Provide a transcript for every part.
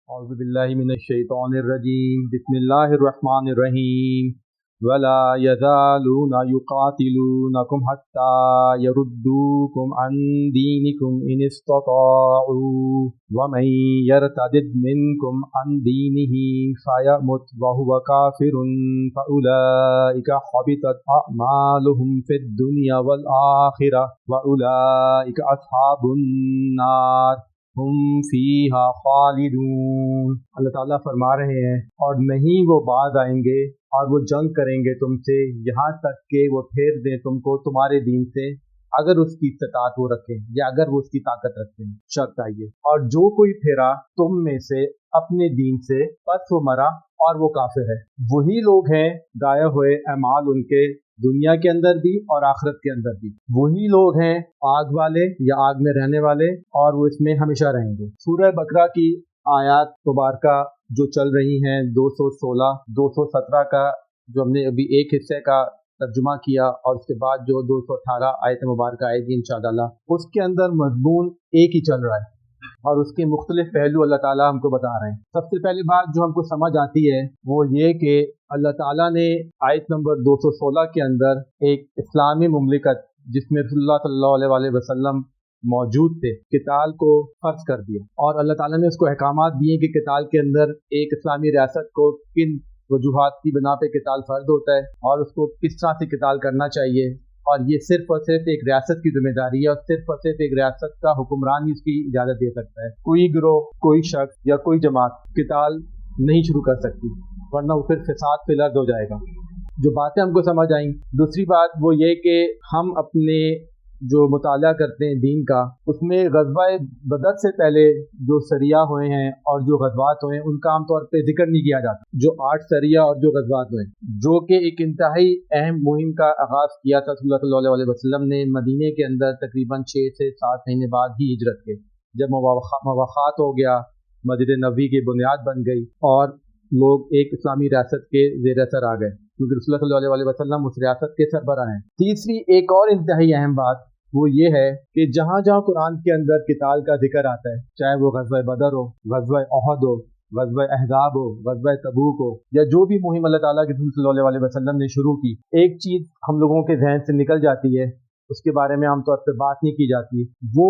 اعوذ باللہ من الشیطان الرجیم بسم اللہ الرحمن الرحیم ولا یزالون یقاتلونکم حتی یردوکم عن دینکم ان استطاعوا ومن یرتدد منکم عن دینہ فیمت وہو کافر فاولئک حبطت اعمالہم فی الدنیا والآخرہ واولئک اصحاب النار ہم فیہا خالدون۔ اللہ تعالیٰ فرما رہے ہیں اور نہیں وہ باز آئیں گے اور وہ جنگ کریں گے تم سے یہاں تک کہ وہ پھیر دیں تم کو تمہارے دین سے، اگر اس کی استطاعت وہ رکھیں یا اگر وہ اس کی طاقت رکھیں۔ شرط آئیے، اور جو کوئی پھیرا تم میں سے اپنے دین سے پس وہ مرا اور وہ کافر ہے۔ وہی لوگ ہیں ضائع ہوئے اعمال ان کے دنیا کے اندر بھی اور آخرت کے اندر بھی، وہی لوگ ہیں آگ والے یا آگ میں رہنے والے اور وہ اس میں ہمیشہ رہیں گے۔ سورہ بقرہ کی آیات مبارکہ جو چل رہی ہیں 216 217 کا، جو ہم نے ابھی ایک حصے کا ترجمہ کیا اور اس کے بعد جو 218 آیت مبارکہ آئے گی انشاءاللہ، اس کے اندر مضمون ایک ہی چل رہا ہے اور اس کے مختلف پہلو اللہ تعالیٰ ہم کو بتا رہے ہیں۔ سب سے پہلی بات جو ہم کو سمجھ آتی ہے وہ یہ کہ اللہ تعالیٰ نے آیت نمبر 216 کے اندر ایک اسلامی مملکت جس میں رسول اللہ صلی اللہ علیہ وآلہ وسلم موجود تھے، قتال کو فرض کر دیا، اور اللہ تعالیٰ نے اس کو احکامات دیے کہ قتال کے اندر ایک اسلامی ریاست کو کن وجوہات کی بنا پہ قتال فرض ہوتا ہے اور اس کو کس طرح سے قتال کرنا چاہیے، اور یہ صرف اور صرف ایک ریاست کی ذمہ داری ہے اور صرف ایک ریاست کا حکمران ہی اس کی اجازت دے سکتا ہے۔ کوئی گروہ، کوئی شخص یا کوئی جماعت قتال نہیں شروع کر سکتی، ورنہ وہ پھر فساد فی الارض ہو جائے گا۔ جو باتیں ہم کو سمجھ آئیں، دوسری بات وہ یہ کہ ہم اپنے جو مطالعہ کرتے ہیں دین کا، اس میں غزوہ بدر سے پہلے جو سریہ ہوئے ہیں اور جو غزوات ہوئے ہیں ان کا عام طور پہ ذکر نہیں کیا جاتا۔ جو 8 سریہ اور جو غزوات ہوئے ہیں، جو کہ ایک انتہائی اہم مہم کا آغاز کیا تھا صلی اللہ علیہ وسلم نے مدینے کے اندر تقریباً 6 سے 7 مہینے بعد ہی ہجرت کے، جب مواخات ہو گیا، مسجد نبوی کی بنیاد بن گئی اور لوگ ایک اسلامی ریاست کے زیر اثر آ گئے، کیونکہ رسول اللہ صلی اللہ علیہ وسلم اس ریاست کے سربراہ ہیں۔ تیسری ایک اور انتہائی اہم بات وہ یہ ہے کہ جہاں جہاں قرآن کے اندر قتال کا ذکر آتا ہے، چاہے وہ غزوہ بدر ہو، غزوہ احد ہو، غزوہ احزاب ہو، غزوہ تبوک ہو، یا جو بھی مہم اللہ تعالیٰ کے رسول صلی اللہ علیہ وسلم نے شروع کی، ایک چیز ہم لوگوں کے ذہن سے نکل جاتی ہے، اس کے بارے میں عام طور پہ بات نہیں کی جاتی، وہ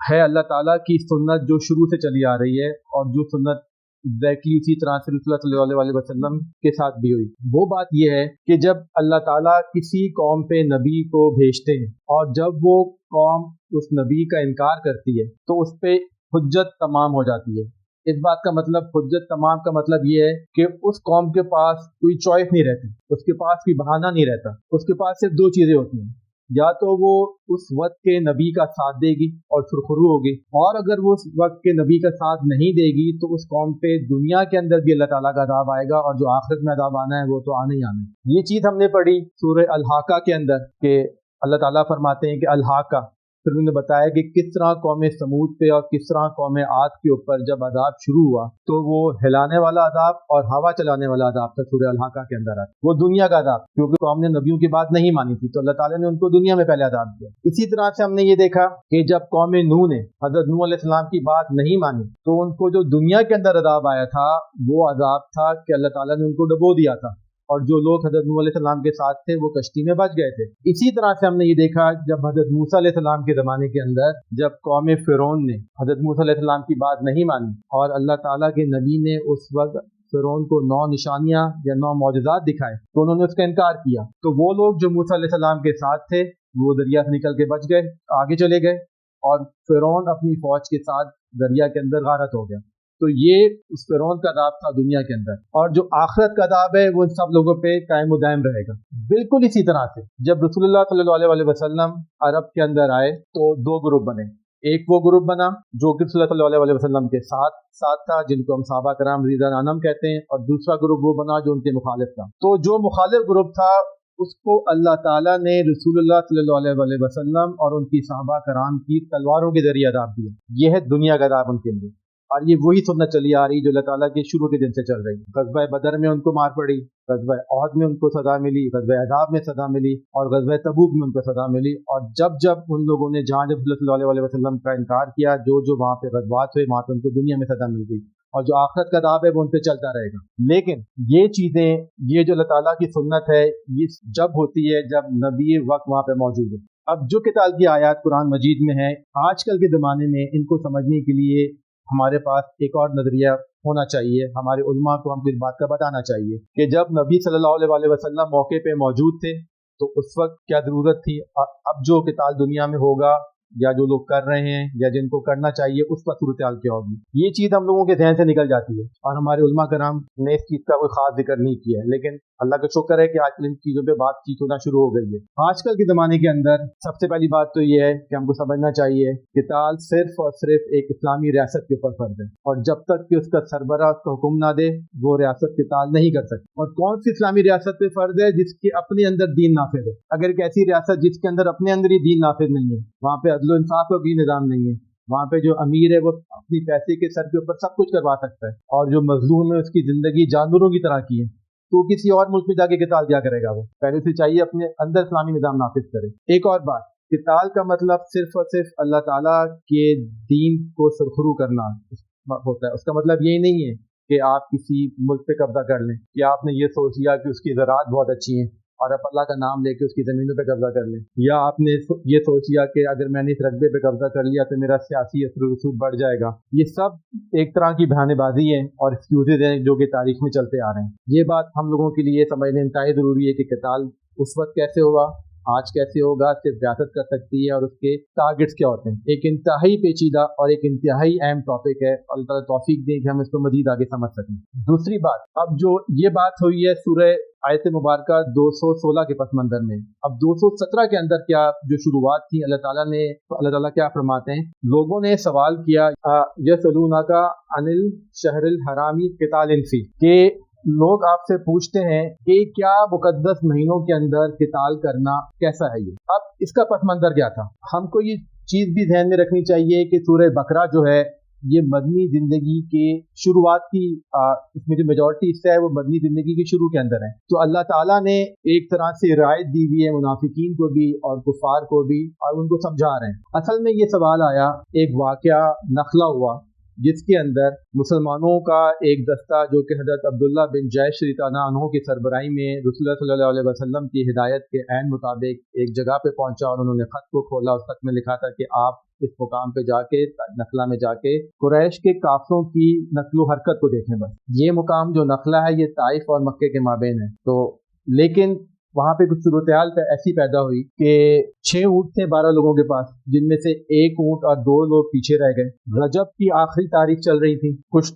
ہے اللہ تعالیٰ کی سنت جو شروع سے چلی آ رہی ہے، اور جو سنت ایگزیکٹلی اسی طرح سے رسول اللہ صلی اللہ علیہ وسلم کے ساتھ بھی ہوئی۔ وہ بات یہ ہے کہ جب اللہ تعالیٰ کسی قوم پہ نبی کو بھیجتے ہیں اور جب وہ قوم اس نبی کا انکار کرتی ہے تو اس پہ حجت تمام ہو جاتی ہے۔ اس بات کا مطلب، حجت تمام کا مطلب یہ ہے کہ اس قوم کے پاس کوئی چوائس نہیں رہتی، اس کے پاس کوئی بہانہ نہیں رہتا، اس کے پاس صرف 2 چیزیں ہوتی ہیں، یا تو وہ اس وقت کے نبی کا ساتھ دے گی اور سرخرو ہوگی، اور اگر وہ اس وقت کے نبی کا ساتھ نہیں دے گی تو اس قوم پہ دنیا کے اندر بھی اللہ تعالیٰ کا عذاب آئے گا، اور جو آخرت میں عذاب آنا ہے وہ تو آنا ہی آنا ہے۔ یہ چیز ہم نے پڑھی سورہ الحاقہ کے اندر کہ اللہ تعالیٰ فرماتے ہیں کہ الحاقہ، پھر انہوں نے بتایا کہ کس طرح قوم سمود پہ اور کس طرح قوم عاد کے اوپر جب عذاب شروع ہوا تو وہ ہلانے والا عذاب اور ہوا چلانے والا عذاب تھا، سورہ الحاقہ کے اندر آتا، وہ دنیا کا عذاب، کیونکہ قوم نے نبیوں کی بات نہیں مانی تھی تو اللہ تعالیٰ نے ان کو دنیا میں پہلے عذاب دیا۔ اسی طرح سے ہم نے یہ دیکھا کہ جب قوم نوح نے حضرت نوح علیہ السلام کی بات نہیں مانی تو ان کو جو دنیا کے اندر عذاب آیا تھا وہ عذاب تھا کہ اللہ تعالیٰ نے ان کو ڈبو دیا تھا، اور جو لوگ حضرت نوح علیہ السلام کے ساتھ تھے وہ کشتی میں بچ گئے تھے۔ اسی طرح سے ہم نے یہ دیکھا جب حضرت موسیٰ علیہ السلام کے زمانے کے اندر جب قوم فرعون نے حضرت موسیٰ علیہ السلام کی بات نہیں مانی اور اللہ تعالیٰ کے نبی نے اس وقت فرعون کو 9 نشانیاں یا 9 معجزات دکھائے تو انہوں نے اس کا انکار کیا، تو وہ لوگ جو موسیٰ علیہ السلام کے ساتھ تھے وہ دریا سے نکل کے بچ گئے، آگے چلے گئے، اور فرعون اپنی فوج کے ساتھ دریا کے اندر غارت ہو گیا۔ تو یہ اس فرعون کا عذاب تھا دنیا کے اندر، اور جو آخرت کا عذاب ہے وہ ان سب لوگوں پہ قائم و دائم رہے گا۔ بالکل اسی طرح سے جب رسول اللہ صلی اللہ علیہ وسلم عرب کے اندر آئے تو 2 گروپ بنے، ایک وہ گروپ بنا جو کہ رسول اللہ صلی اللہ علیہ وسلم کے ساتھ تھا، جن کو ہم صحابہ کرام رضی اللہ عنہم کہتے ہیں، اور دوسرا گروپ وہ بنا جو ان کے مخالف تھا۔ تو جو مخالف گروپ تھا اس کو اللہ تعالیٰ نے رسول اللہ صلی اللہ علیہ وسلم اور ان کی صحابہ کرام کی تلواروں کے ذریعے عذاب دیا۔ یہ ہے دنیا کا عذاب ان کے لیے، اور یہ وہی سنت چلی آ رہی جو اللہ تعالیٰ کے شروع کے دن سے چل رہی ہے۔ غزوہ بدر میں ان کو مار پڑی، غزوہ احد میں ان کو سزا ملی، غزوہ احزاب میں سزا ملی، اور غزوہ تبوک میں ان کو سزا ملی، اور جب ان لوگوں نے جہاں جب صلی اللہ علیہ وسلم کا انکار کیا، جو وہاں پہ غزوات ہوئے وہاں پہ ان کو دنیا میں سزا مل گئی، اور جو آخرت کا عذاب ہے وہ ان پہ چلتا رہے گا. لیکن یہ چیزیں، یہ جو اللہ تعالیٰ کی سنت ہے، یہ جب ہوتی ہے جب نبی وقت وہاں پہ موجود ہے. اب جو قتال کی آیات قرآن مجید میں ہیں، آج کل کے زمانے میں ان کو سمجھنے کے لیے ہمارے پاس ایک اور نظریہ ہونا چاہیے. ہمارے علماء کو ہم کو اس بات کا بتانا چاہیے کہ جب نبی صلی اللہ علیہ وسلم موقع پہ موجود تھے تو اس وقت کیا ضرورت تھی، اب جو قتال دنیا میں ہوگا یا جو لوگ کر رہے ہیں یا جن کو کرنا چاہیے اس وقت صورتحال کیا ہوگی. یہ چیز ہم لوگوں کے ذہن سے نکل جاتی ہے اور ہمارے علماء کرام نے اس چیز کا کوئی خاص ذکر نہیں کیا ہے. لیکن اللہ کا شکر ہے کہ آج کل ان چیزوں پہ بات چیت ہونا شروع ہو گئی ہے. آج کل کے زمانے کے اندر سب سے پہلی بات تو یہ ہے کہ ہم کو سمجھنا چاہیے قتال صرف اور صرف ایک اسلامی ریاست کے اوپر فرض ہے، اور جب تک کہ اس کا سربراہ اس کو حکم نہ دے وہ ریاست قتال نہیں کر سکتی. اور کون سی اسلامی ریاست پہ فرض ہے؟ جس کے اپنے اندر دین نافذ ہے. اگر ایک ایسی ریاست جس کے اندر اپنے اندر ہی دین نافذ نہیں ہے، وہاں پہ عدل و انصاف کا بھی نظام نہیں ہے، وہاں پہ جو امیر ہے وہ اپنی پیسے کے سر کے اوپر سب کچھ کروا سکتا ہے، اور جو مظلوم ہے اس کی زندگی جانوروں کی طرح کی ہے، تو کسی اور ملک میں جا کے قتال کیا کرے گا؟ وہ پہلے سے چاہیے اپنے اندر اسلامی نظام نافذ کرے. ایک اور بات، قتال کا مطلب صرف اور صرف اللہ تعالیٰ کے دین کو سرخرو کرنا ہوتا ہے. اس کا مطلب یہ نہیں ہے کہ آپ کسی ملک پہ قبضہ کر لیں، یا آپ نے یہ سوچ لیا کہ اس کی زراعت بہت اچھی ہیں اور آپ اللہ کا نام لے کے اس کی زمینوں پہ قبضہ کر لیں، یا آپ نے یہ سوچ لیا کہ اگر میں نے اس رقبے پہ قبضہ کر لیا تو میرا سیاسی اثر و رسوخ بڑھ جائے گا. یہ سب ایک طرح کی بہانے بازی ہے اور ایکسکیوزز ہیں جو کہ تاریخ میں چلتے آ رہے ہیں. یہ بات ہم لوگوں کے لیے سمجھنا انتہائی ضروری ہے کہ قتال اس وقت کیسے ہوا، آج کیسے ہوگا، صرف ریاست کر سکتی ہے، اور اس کے ٹارگٹس کیا ہوتے ہیں. ایک انتہائی پیچیدہ اور ایک انتہائی اہم ٹاپک ہے. اللہ تعالیٰ توفیق دیں کہ ہم اس کو مزید آگے سمجھ سکیں. دوسری بات، اب جو یہ بات ہوئی ہے سورہ آیت مبارکہ 216 کے پس منظر میں، اب 217 کے اندر کیا جو شروعات تھی، اللہ تعالیٰ کیا فرماتے ہیں؟ لوگوں نے سوال کیا یسألونک عن الشہر الحرام قتال فیہ، کہ لوگ آپ سے پوچھتے ہیں کہ کیا مقدس مہینوں کے اندر قتال کرنا کیسا ہے. یہ اب اس کا پس منظر کیا تھا؟ ہم کو یہ چیز بھی ذہن میں رکھنی چاہیے کہ سورہ بقرہ جو ہے یہ مدنی زندگی کے شروعات کی اس میں جو میجورٹی حصہ ہے وہ مدنی زندگی کے شروع کے اندر ہے. تو اللہ تعالیٰ نے ایک طرح سے رعایت دی ہوئی ہے منافقین کو بھی اور کفار کو بھی، اور ان کو سمجھا رہے ہیں. اصل میں یہ سوال آیا، ایک واقعہ نخلا ہوا جس کے اندر مسلمانوں کا ایک دستہ جو کہ حضرت عبداللہ بن جیش رضی اللہ عنہ کی سربراہی میں رسول اللہ صلی اللہ علیہ وسلم کی ہدایت کے عین مطابق ایک جگہ پہ پہنچا، اور انہوں نے خط کو کھولا. اس خط میں لکھا تھا کہ آپ اس مقام پہ جا کے نخلا میں جا کے قریش کے کافروں کی نقل و حرکت کو دیکھیں. بس یہ مقام جو نخلا ہے یہ طائف اور مکے کے مابین ہے. تو لیکن وہاں پہ کچھ صورتحال ایسی پیدا ہوئی کہ 6 اونٹ تھے 12 لوگوں کے پاس، جن میں سے 1 اونٹ اور 2 لوگ پیچھے رہ گئے. رجب کی آخری تاریخ چل رہی تھی. کچھ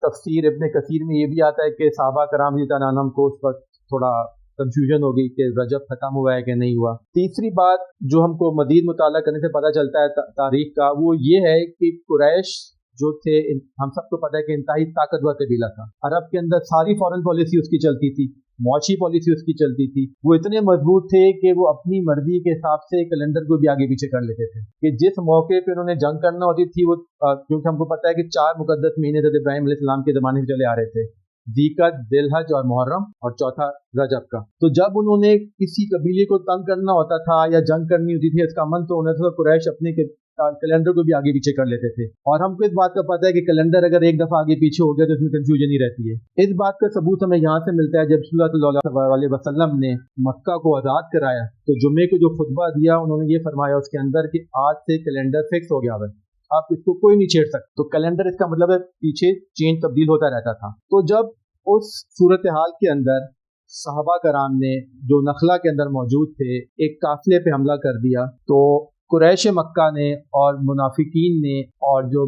تفسیر ابن کثیر میں یہ بھی آتا ہے کہ صحابہ کرام رضی اللہ عنہم کو اس وقت تھوڑا کنفیوژن ہو گئی کہ رجب ختم ہوا ہے کہ نہیں ہوا. تیسری بات جو ہم کو مزید مطالعہ کرنے سے پتہ چلتا ہے تاریخ کا، وہ یہ ہے کہ قریش جو تھے، ہم سب کو پتہ ہے کہ انتہائی طاقتور قبیلہ تھا. عرب کے اندر ساری فارن پالیسی اس کی چلتی تھی، معاشی پالیسی اس کی چلتی تھی. وہ اتنے مضبوط تھے کہ وہ اپنی مرضی کے حساب سے کیلنڈر کو بھی آگے پیچھے کر لیتے تھے، کہ جس موقع پہ انہوں نے جنگ کرنا ہوتی تھی وہ کیونکہ ہم کو پتہ ہے کہ 4 مقدس مہینے حضرت ابراہیم علیہ السلام کے زمانے سے چلے آ رہے تھے، ذیقعد، ذی الحج اور محرم، اور چوتھا رجب کا. تو جب انہوں نے کسی قبیلے کو تنگ کرنا ہوتا تھا یا جنگ کرنی ہوتی تھی، اس کا من تو ہونا تھا، قریش اپنے کیلنڈر کو بھی آگے پیچھے کر لیتے تھے. اور ہم کو اس بات کا پتہ ہے کہ کیلنڈر اگر ایک دفعہ آگے پیچھے ہو گیا تو اس میں کنفیوژن ہی رہتی ہے. اس بات کا ثبوت ہمیں یہاں سے ملتا ہے جب صلی اللہ علیہ وسلم نے مکہ کو آزاد کرایا تو جمعے کو جو خطبہ دیا انہوں نے یہ فرمایا اس کے اندر کہ آج سے کیلنڈر فکس ہو گیا ہے، آپ اس کو کوئی نہیں چھیڑ سکتے. تو کیلنڈر اس کا مطلب ہے پیچھے چینج تبدیل ہوتا رہتا تھا. تو جب اس صورتحال کے اندر صحابہ کرام نے جو نخلا کے اندر موجود تھے ایک قافلے پہ حملہ کر دیا، تو قریش مکہ نے اور منافقین نے اور جو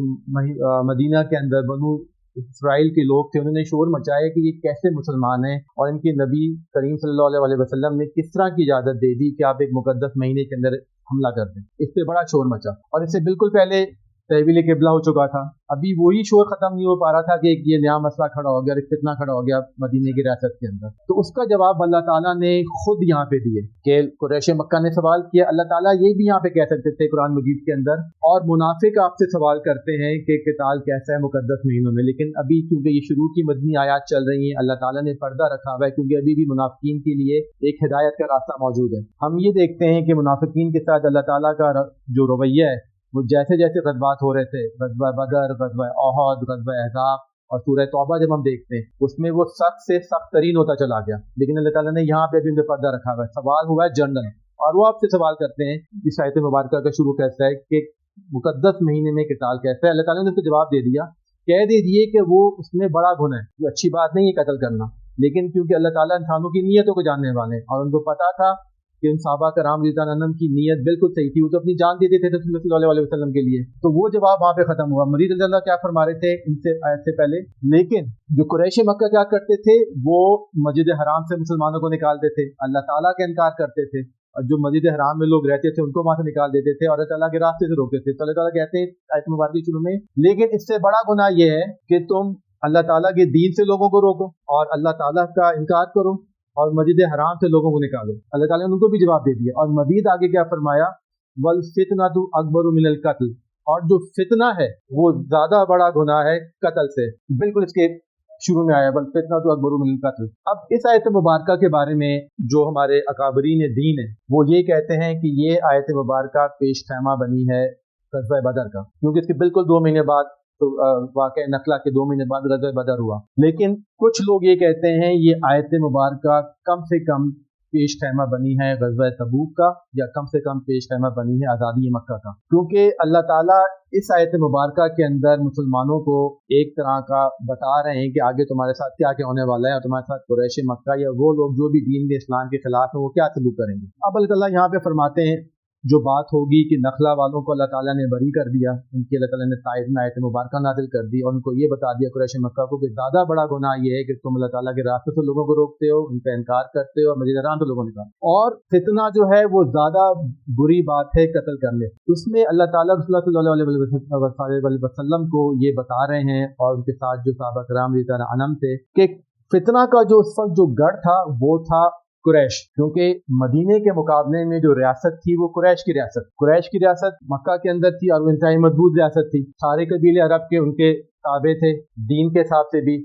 مدینہ کے اندر بنو اسرائیل کے لوگ تھے انہوں نے شور مچایا کہ یہ کیسے مسلمان ہیں، اور ان کے نبی کریم صلی اللہ علیہ وسلم نے کس طرح کی اجازت دے دی کہ آپ ایک مقدس مہینے کے اندر حملہ کر دیں. اس پہ بڑا شور مچا، اور اس سے بالکل پہلے تحویل قبلہ ہو چکا تھا. ابھی وہی شور ختم نہیں ہو پا رہا تھا کہ ایک یہ نیا مسئلہ کھڑا ہو گیا، ایک فتنہ کھڑا ہو گیا مدینے کی ریاست کے اندر. تو اس کا جواب اللہ تعالیٰ نے خود یہاں پہ دیے کہ قریش مکہ نے سوال کیا. اللہ تعالیٰ یہ بھی یہاں پہ کہہ سکتے تھے قرآن مجید کے اندر، اور منافق آپ سے سوال کرتے ہیں کہ قتال کیسا ہے مقدس مہینوں میں، لیکن ابھی کیونکہ یہ شروع کی مدنی آیات چل رہی ہیں اللہ تعالیٰ نے پردہ رکھا ہوا ہے کیونکہ ابھی بھی منافقین کے لیے ایک ہدایت کا راستہ موجود ہے. ہم یہ دیکھتے ہیں کہ منافقین کے ساتھ اللہ تعالیٰ کا جو رویہ ہے وہ جیسے جیسے غزوات ہو رہے تھے، غزوہ بدر، غزوہ احد، غزوہ احزاب، اور سورہ توبہ جب ہم دیکھتے ہیں اس میں وہ سخت سے سخت ترین ہوتا چلا گیا، لیکن اللہ تعالیٰ نے یہاں پہ بھی پردہ رکھا ہوا ہے. سوال ہوا ہے جنرل، اور وہ آپ سے سوال کرتے ہیں اس آیت مبارکہ کا شروع کیسا ہے کہ مقدس مہینے میں قتال کیسا ہے. اللہ تعالیٰ نے اس کو جواب دے دیا، کہہ دیجیے کہ وہ اس میں بڑا گناہ ہے، یہ اچھی بات نہیں ہے قتل کرنا، لیکن کیونکہ اللہ تعالیٰ انسانوں کی نیتوں کو جاننے والے ہیں اور ان کو پتا تھا کہ ان صحابہ کرام رضی اللہ عنہم کی نیت بالکل صحیح تھی، وہ تو اپنی جان دیتے تھے رسول اللہ صلی اللہ علیہ وسلم کے لیے. تو وہ جواب وہاں پہ ختم ہوا. مزید اللہ کیا فرما رہے تھے ان سے آیت سے پہلے، لیکن جو قریش مکہ کیا کرتے تھے، وہ مسجد حرام سے مسلمانوں کو نکالتے تھے، اللہ تعالیٰ کا انکار کرتے تھے، اور جو مسجد حرام میں لوگ رہتے تھے ان کو وہاں سے نکال دیتے تھے اور اللہ تعالیٰ کے راستے سے روکتے تھے. تو اللہ تعالیٰ کہتے ہیں آیت مبارک شروع میں، لیکن اس سے بڑا گناہ یہ ہے کہ تم اللہ تعالیٰ کے دین سے لوگوں کو روکو اور اللہ تعالیٰ کا انکار کرو اور مسجد حرام سے لوگوں کو نکالو. اللہ تعالیٰ نے ان کو بھی جواب دے دیا. اور مزید آگے کیا فرمایا، والفتنۃ اکبر من القتل، اور جو فتنہ ہے وہ زیادہ بڑا گناہ ہے قتل سے. بالکل اس کے شروع میں آیا والفتنۃ اکبر من القتل. اب اس آیت مبارکہ کے بارے میں جو ہمارے اکابرین دین ہیں وہ یہ کہتے ہیں کہ یہ آیت مبارکہ پیش خیمہ بنی ہے غزوہ بدر کا، کیونکہ اس کے بالکل 2 مہینے بعد تو واقع نخلا کے 2 مہینے بعد غزوہ بدر ہوا. لیکن کچھ لوگ یہ کہتے ہیں یہ آیت مبارکہ کم سے کم پیش خیمہ بنی ہے غزوہ تبوک کا، یا کم سے کم پیش خیمہ بنی ہے آزادی مکہ کا، کیونکہ اللہ تعالیٰ اس آیت مبارکہ کے اندر مسلمانوں کو ایک طرح کا بتا رہے ہیں کہ آگے تمہارے ساتھ کیا کیا ہونے والا ہے، اور تمہارے ساتھ قریش مکہ یا وہ لوگ جو بھی دین اسلام کے خلاف ہیں وہ کیا سلوک کریں گے. اب اللہ تعالیٰ یہاں پہ فرماتے ہیں جو بات ہوگی کہ نخلا والوں کو اللہ تعالیٰ نے بری کر دیا، ان کی اللہ تعالیٰ نے تائید میں آیت مبارکہ نازل کر دی اور ان کو یہ بتا دیا قریش مکہ کو کہ زیادہ بڑا گناہ یہ ہے کہ تم اللہ تعالیٰ کے راستے سے لوگوں کو روکتے ہو، ان کا انکار کرتے ہو اور مسجد حرام سے لوگوں کو نکالتے ہو. اور فتنہ جو ہے وہ زیادہ بری بات ہے قتل کرنے. اس میں اللہ تعالیٰ رسول اللہ صلی اللہ علیہ وسلم کو یہ بتا رہے ہیں اور ان کے ساتھ جو صحابہ کرام رضی اللہ عنہم تھے کہ فتنہ کا جو اس وقت جو گڑھ تھا وہ تھا قریش، کیونکہ مدینے کے مقابلے میں جو ریاست تھی وہ قریش کی ریاست مکہ کے اندر تھی اور وہ انتہائی مضبوط ریاست تھی. سارے قبیلے عرب کے ان کے تابع تھے، دین کے حساب سے بھی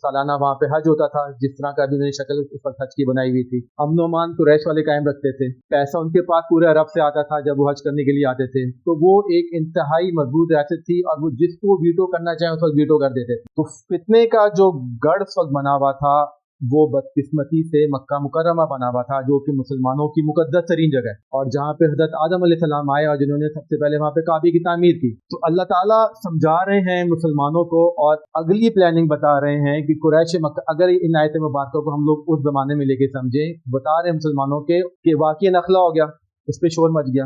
سالانہ وہاں پہ حج ہوتا تھا، جس طرح کا بھی نئی شکل اس وقت حج کی بنائی ہوئی تھی. امن و امان قریش والے قائم رکھتے تھے، پیسہ ان کے پاس پورے عرب سے آتا تھا جب وہ حج کرنے کے لیے آتے تھے. تو وہ ایک انتہائی مضبوط ریاست تھی اور وہ جس کو ویٹو کرنا چاہیں اس وقت ویٹو کر دیتے تھے. تو فتنے کا جو گڑھ اس وقت بنا ہوا تھا وہ بدقسمتی سے مکہ مکرمہ بنا ہوا تھا، جو کہ مسلمانوں کی مقدس ترین جگہ ہے اور جہاں پہ حضرت آدم علیہ السلام آئے اور جنہوں نے سب سے پہلے وہاں پہ کعبے کی تعمیر کی. تو اللہ تعالیٰ سمجھا رہے ہیں مسلمانوں کو اور اگلی پلاننگ بتا رہے ہیں کہ قریش مکہ، اگر ان آیت مبارکوں کو ہم لوگ اس زمانے میں لے کے سمجھیں، بتا رہے ہیں مسلمانوں کے کہ واقعی نخلا ہو گیا، اس پہ شور مچ گیا،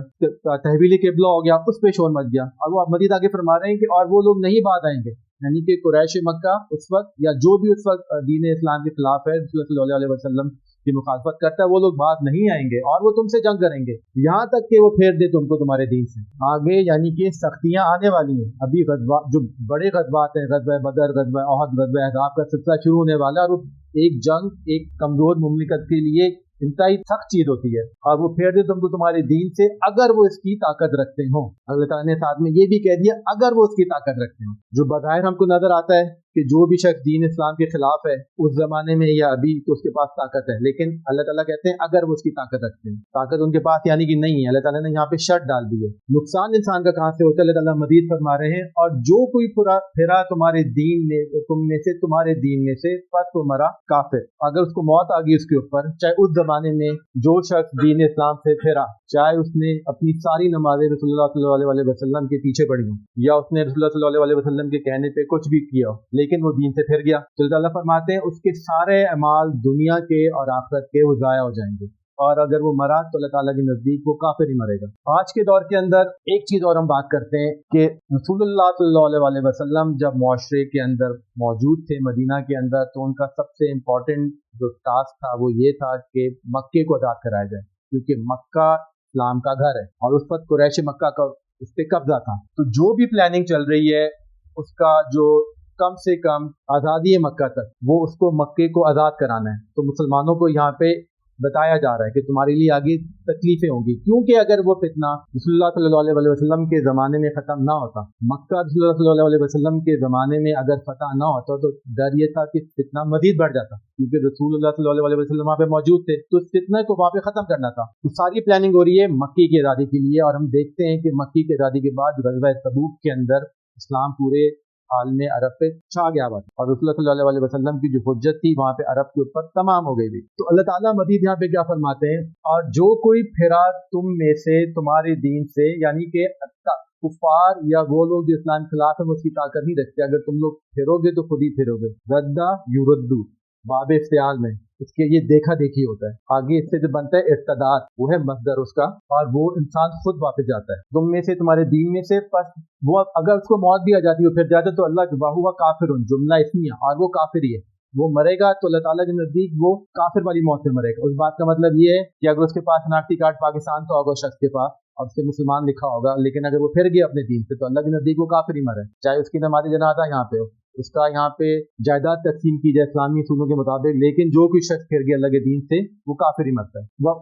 تحویل قبلہ ہو گیا، اس پہ شور مچ گیا، اور وہ مزید آگے فرما رہے ہیں کہ اور وہ لوگ نہیں بعد آئیں گے، یعنی کہ قریش مکہ اس وقت یا جو بھی اس وقت دین اسلام کے خلاف ہے، رسول اللہ صلی اللہ علیہ وسلم کی مخالفت کرتا ہے، وہ لوگ بعد نہیں آئیں گے اور وہ تم سے جنگ کریں گے یہاں تک کہ وہ پھیر دے تم کو تمہارے دین سے آگے. یعنی کہ سختیاں آنے والی ہیں، ابھی جو بڑے غزوات ہیں، غزوہ بدر، غزوہ احد، غزوہ احزاب کا سلسلہ شروع ہونے والا ہے، اور ایک جنگ ایک کمزور مملکت کے لیے انتہائی سخت چیز ہوتی ہے اور وہ پھیر دے تم کو تمہارے دین سے اگر وہ اس کی طاقت رکھتے ہوں. اللہ تعالیٰ نے ساتھ میں یہ بھی کہہ دیا اگر وہ اس کی طاقت رکھتے ہوں. جو بظاہر ہم کو نظر آتا ہے کہ جو بھی شخص دین اسلام کے خلاف ہے اس زمانے میں یا ابھی تو اس کے پاس طاقت ہے، لیکن اللہ تعالیٰ کہتے ہیں اگر وہ اس کی طاقت رکھتے ہیں. طاقت ان کے پاس یعنی کہ نہیں ہے. اللہ تعالیٰ نے یہاں پہ شرط ڈال دی ہے. نقصان انسان کا کہاں سے ہوتا ہے؟ اللہ تعالیٰ مزید فرما رہے ہیں اور جو کوئی پھرا تمہارے دین میں، تم میں سے، تمہارے دین میں سے، پس وہ مرا کافر. اگر اس کو موت آ گئی اس کے اوپر، چاہے اس زمانے میں جو شخص دین اسلام سے پھرا، چاہے اس نے اپنی ساری نمازیں رسول اللہ صلی اللہ علیہ وسلم کے پیچھے پڑھی ہوں یا اس نے رسول اللہ صلی اللہ علیہ وسلم کے کہنے پہ کچھ بھی کیا ہو لیکن وہ دین سے پھر گیا، تو اللہ فرماتے ہیں اس کے سارے اعمال دنیا کے اور آخرت کے وہ ضائع ہو جائیں گے، اور اگر وہ مرا تو اللہ تعالیٰ کے نزدیک وہ کافر ہی مرے گا. آج کے دور کے اندر ایک چیز اور ہم بات کرتے ہیں کہ رسول اللہ صلی اللہ علیہ وسلم جب معاشرے کے اندر موجود تھے مدینہ کے اندر، تو ان کا سب سے امپورٹنٹ جو ٹاسک تھا وہ یہ تھا کہ مکے کو آزاد کرایا جائے، کیونکہ مکہ اسلام کا گھر ہے اور اس وقت قریش مکہ کا اس پہ قبضہ تھا. تو جو بھی پلاننگ چل رہی ہے اس کا جو کم سے کم آزادی مکہ تک، وہ اس کو مکے کو آزاد کرانا ہے. تو مسلمانوں کو یہاں پہ بتایا جا رہا ہے کہ تمہارے لیے آگے تکلیفیں ہوں گی، کیونکہ اگر وہ فتنہ رسول اللہ صلی اللہ علیہ وسلم کے زمانے میں ختم نہ ہوتا، مکہ رسول اللہ صلی اللہ علیہ وسلم کے زمانے میں اگر فتح نہ ہوتا تو ڈر یہ تھا کہ فتنہ مزید بڑھ جاتا، کیونکہ رسول اللہ صلی اللہ علیہ وسلم وہاں پہ موجود تھے تو اس فتنہ کو وہاں پہ ختم کرنا تھا. تو ساری پلاننگ ہو رہی ہے مکی کی آزادی کے لیے، اور ہم دیکھتے ہیں کہ مکی کی آزادی کے بعد غزوہ تبوک کے اندر اسلام پورے عالم عرب پہ چھا گیا ہوا تھا اور رسول اللہ صلی اللہ علیہ وسلم کی جو حجت تھی وہاں پہ عرب کے اوپر تمام ہو گئی تھی. تو اللہ تعالیٰ مزید یہاں پہ کیا فرماتے ہیں، اور جو کوئی پھرا تم میں سے تمہارے دین سے، یعنی کہ کفار یا وہ لوگ جو اسلام کے خلاف ہیں وہ اس کی طاقت نہیں رکھتے، اگر تم لوگ پھرو گے تو خود ہی پھرو گے. ردا یردو باب افتعال میں اس کے یہ دیکھا دیکھی ہوتا ہے. آگے اس سے جو بنتا ہے ارتداد، وہ ہے مصدر اس کا، اور وہ انسان خود واپس جاتا ہے. تم میں سے تمہارے دین میں سے، پس وہ اگر اس کو موت بھی آ جاتی ہے پھر جاتا ہے تو اللہ کے باہوا کافر جملہ اسمیہ، اور وہ کافر ہی ہے. وہ مرے گا تو اللہ تعالیٰ کے نزدیک وہ کافر والی موت سے مرے گا. اس بات کا مطلب یہ ہے کہ اگر اس کے پاس شناختی کارڈ پاکستان کا ہوگا اس شخص کے پاس اور اس سے مسلمان لکھا ہوگا، لیکن اگر وہ پھر گیا اپنے دین سے تو اللہ کے نزدیک وہ کافر ہی مرے، چاہے اس کی نماز جنازہ یہاں پہ ہو، اس کا یہاں پہ جائیداد تقسیم کی جائے اسلامی اصولوں کے مطابق، لیکن جو کوئی شخص پھر گیا اللہ کے دین سے وہ کافر ہی مرتا ہے.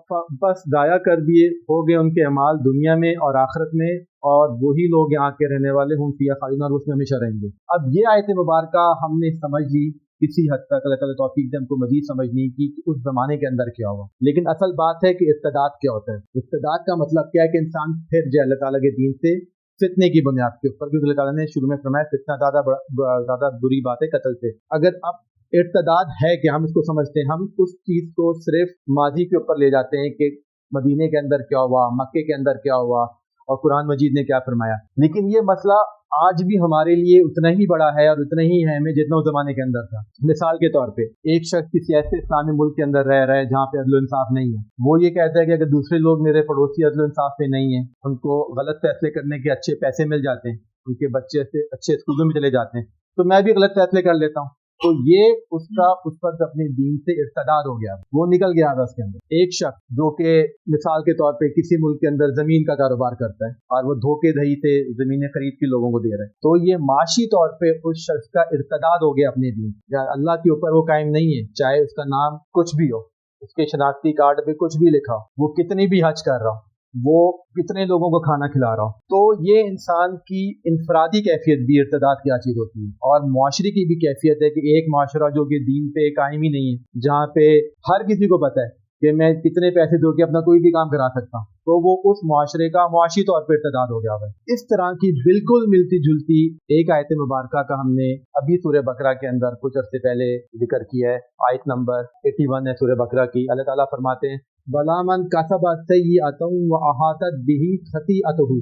بس ضائع کر دیے ہو گئے ان کے اعمال دنیا میں اور آخرت میں، اور وہی لوگ یہاں کے رہنے والے ہوں فیہا خالدون، اور اس میں ہمیشہ رہیں گے. اب یہ آیت مبارکہ ہم نے سمجھ لی کسی حد تک، اللہ تعالیٰ توفیق دے ہم کو مزید سمجھنے کی کہ اس زمانے کے اندر کیا ہوا. لیکن اصل بات ہے کہ ارتداد کیا ہوتا ہے. ارتداد کا مطلب کیا ہے کہ انسان پھر جائے اللہ تعالیٰ کے دین سے فتنے کی بنیاد کے اوپر، کیونکہ اللہ تعالیٰ نے شروع میں فرمایا فتنہ زیادہ بری بات ہے قتل سے. اگر اب ارتداد ہے کہ ہم اس کو سمجھتے ہیں، ہم اس چیز کو صرف ماضی کے اوپر لے جاتے ہیں کہ مدینے کے اندر کیا ہوا، مکے کے اندر کیا ہوا اور قرآن مجید نے کیا فرمایا. لیکن یہ مسئلہ آج بھی ہمارے لیے اتنا ہی بڑا ہے اور اتنا ہی ہے ہمیں جتنا اس زمانے کے اندر تھا. مثال کے طور پہ ایک شخص کسی ایسے اسلامی ملک کے اندر رہ رہا ہے جہاں پہ عدل و انصاف نہیں ہے، وہ یہ کہتا ہے کہ اگر دوسرے لوگ میرے پڑوسی عدل و انصاف پہ نہیں ہیں، ان کو غلط فیصلے کرنے کے اچھے پیسے مل جاتے ہیں، ان کے بچے اچھے اسکولوں میں چلے جاتے ہیں، تو میں بھی غلط فیصلے کر لیتا ہوں. تو یہ اس پر اپنے دین سے ارتداد ہو گیا، وہ نکل گیا اس کے اندر. ایک شخص جو کہ مثال کے طور پہ کسی ملک کے اندر زمین کا کاروبار کرتا ہے اور وہ دھوکے دہی سے زمینیں خرید کے لوگوں کو دے رہا ہے، تو یہ معاشی طور پہ اس شخص کا ارتداد ہو گیا اپنے دین یا اللہ کے اوپر وہ قائم نہیں ہے، چاہے اس کا نام کچھ بھی ہو، اس کے شناختی کارڈ پہ کچھ بھی لکھا ہو، وہ کتنی بھی حج کر رہا ہو، وہ کتنے لوگوں کو کھانا کھلا رہا ہو. تو یہ انسان کی انفرادی کیفیت بھی ارتداد کیا چیز ہوتی ہے، اور معاشرے کی بھی کیفیت ہے کہ ایک معاشرہ جو کہ دین پہ قائم ہی نہیں ہے، جہاں پہ ہر کسی کو پتہ ہے کہ میں کتنے پیسے دو کے اپنا کوئی بھی کام کرا سکتا ہوں، تو وہ اس معاشرے کا معاشی طور پہ ارتداد ہو گیا ہے. اس طرح کی بالکل ملتی جلتی ایک آیت مبارکہ کا ہم نے ابھی سورہ بقرہ کے اندر کچھ عرصے پہلے ذکر کیا ہے. آیت نمبر 81 ہے سورہ بقرہ کی. اللہ تعالیٰ فرماتے ہیں بَلَا مَنْ كَسَبَ سَيِّئَةً وَأَحَاطَتْ بِهِ خَطِيئَتُهُ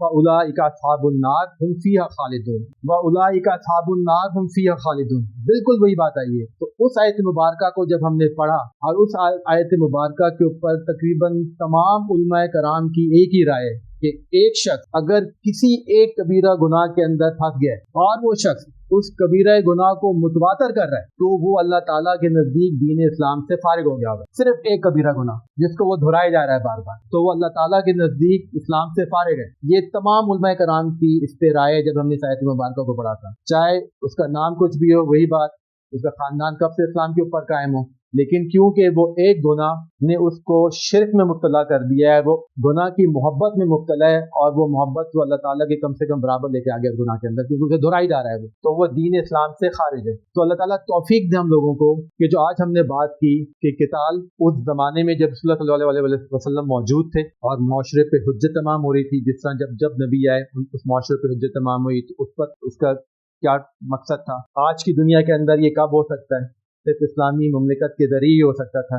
فَأُولَٰئِكَ أَصْحَابُ النَّارِ هُمْ فِيهَا خَالِدُونَ وَأُولَٰئِكَ أَصْحَابُ النَّارِ هُمْ فِيهَا خَالِدُونَ. بالکل وہی بات آئی ہے. تو اس آیت مبارکہ کو جب ہم نے پڑھا اور اس آیت مبارکہ کے اوپر تقریباً تمام علماء کرام کی ایک ہی رائے کہ ایک شخص اگر کسی ایک کبیرہ گناہ کے اندر پھنس گیا اور وہ شخص اس کبیرہ گناہ کو متواتر کر رہا ہے تو وہ اللہ تعالیٰ کے نزدیک دین اسلام سے فارغ ہو گیا ہوگا. صرف ایک کبیرہ گناہ جس کو وہ دہرائے جا رہا ہے بار بار، تو وہ اللہ تعالیٰ کے نزدیک اسلام سے فارغ ہے. یہ تمام علماء کرام کی اس پہ رائے جب ہم نے آیت مبارکہ کو پڑھا تھا، چاہے اس کا نام کچھ بھی ہو، وہی بات، اس کا خاندان کب سے اسلام کے اوپر قائم ہو، لیکن کیونکہ وہ ایک گناہ نے اس کو شرک میں مبتلا کر دیا ہے، وہ گناہ کی محبت میں مبتلا ہے، اور وہ محبت وہ اللہ تعالیٰ کے کم سے کم برابر لے کے آ گیا گناہ کے اندر، کیونکہ اسے دہرائی جا رہا ہے تو وہ دین اسلام سے خارج ہے. تو اللہ تعالیٰ توفیق دے ہم لوگوں کو کہ جو آج ہم نے بات کی کہ قتال اس زمانے میں جب رسول اللہ صلی اللہ علیہ وسلم موجود تھے اور معاشرے پہ حجت تمام ہو رہی تھی، جس طرح جب نبی آئے اس معاشرے پہ حجت تمام ہوئی، تو اس پر اس کا کیا مقصد تھا. آج کی دنیا کے اندر یہ کب ہو سکتا ہے؟ صرف اسلامی مملکت کے ذریعے ہی ہو سکتا تھا،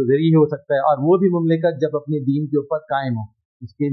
ذریعے ہو سکتا ہے، اور وہ بھی مملکت جب اپنے دین کے اوپر قائم ہو، اس کی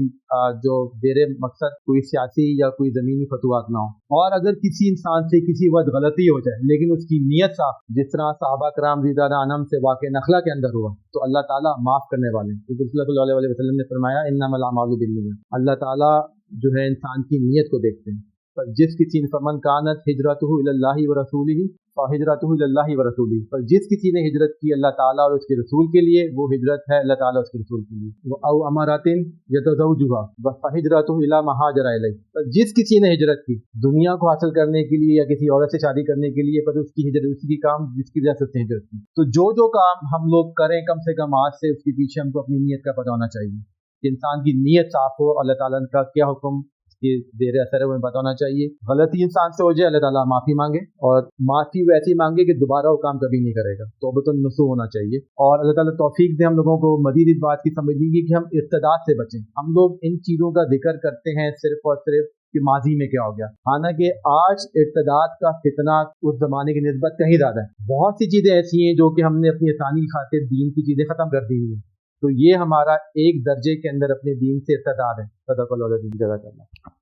جو زیر مقصد کوئی سیاسی یا کوئی زمینی فتوحات نہ ہو. اور اگر کسی انسان سے کسی وقت غلطی ہو جائے لیکن اس کی نیت صاف، جس طرح صحابہ کرام رضی اللہ عنہم سے واقع نخلا کے اندر ہوا، تو اللہ تعالیٰ معاف کرنے والے ہیں، کیونکہ صلی اللہ علیہ وسلم نے فرمایا انما الاعمال بالنیات. اللہ تعالیٰ جو ہے انسان کی نیت کو دیکھتے ہیں. پر جس کسی نے فمن کانت ہجرتہ الی اللہ ورسولہ فہجرتہ الی اللہ ورسولہ، پر جس کسی نے ہجرت کی اللہ تعالیٰ اور اس کے رسول کے لیے، وہ ہجرت ہے اللہ تعالیٰ اور اس کے رسول کے لیے. او امارات یتزوجها فہجرتہ الی ما ہاجر الیہ، پر جس کسی نے ہجرت کی دنیا کو حاصل کرنے کے لیے یا کسی عورت سے شادی کرنے کے لیے، پر اس کی ہجرت اس کی کام جس کی وجہ سے اس نے ہجرت کی. تو جو کام ہم لوگ کریں کم سے کم آج سے اس کے پیچھے ہم کو اپنی نیت کا پتہ ہونا چاہیے کہ انسان کی نیت صاف ہو، اللہ تعالیٰ کا کیا حکم یہ زیر اثر ہے وہ بتا ہونا چاہیے. غلطی انسان سے ہو جائے اللہ تعالیٰ معافی مانگے، اور معافی ویسی مانگے کہ دوبارہ وہ کام کبھی نہیں کرے گا. توبۃ النصوح ہونا چاہیے. اور اللہ تعالیٰ توفیق دے ہم لوگوں کو مزید اس بات کی سمجھنے کی کہ ہم ارتداد سے بچیں. ہم لوگ ان چیزوں کا ذکر کرتے ہیں صرف اور صرف کہ ماضی میں کیا ہو گیا، حالانکہ آج ارتداد کا فتنہ اس زمانے کی نسبت کہیں زیادہ ہے. بہت سی چیزیں ایسی ہیں جو کہ ہم نے اپنی آسانی کی خاطر دین کی چیزیں ختم کر دی ہیں، تو یہ ہمارا ایک درجے کے اندر اپنے دین سے ارتداد ہے. صدق اللہ العظیم. جزاک اللہ.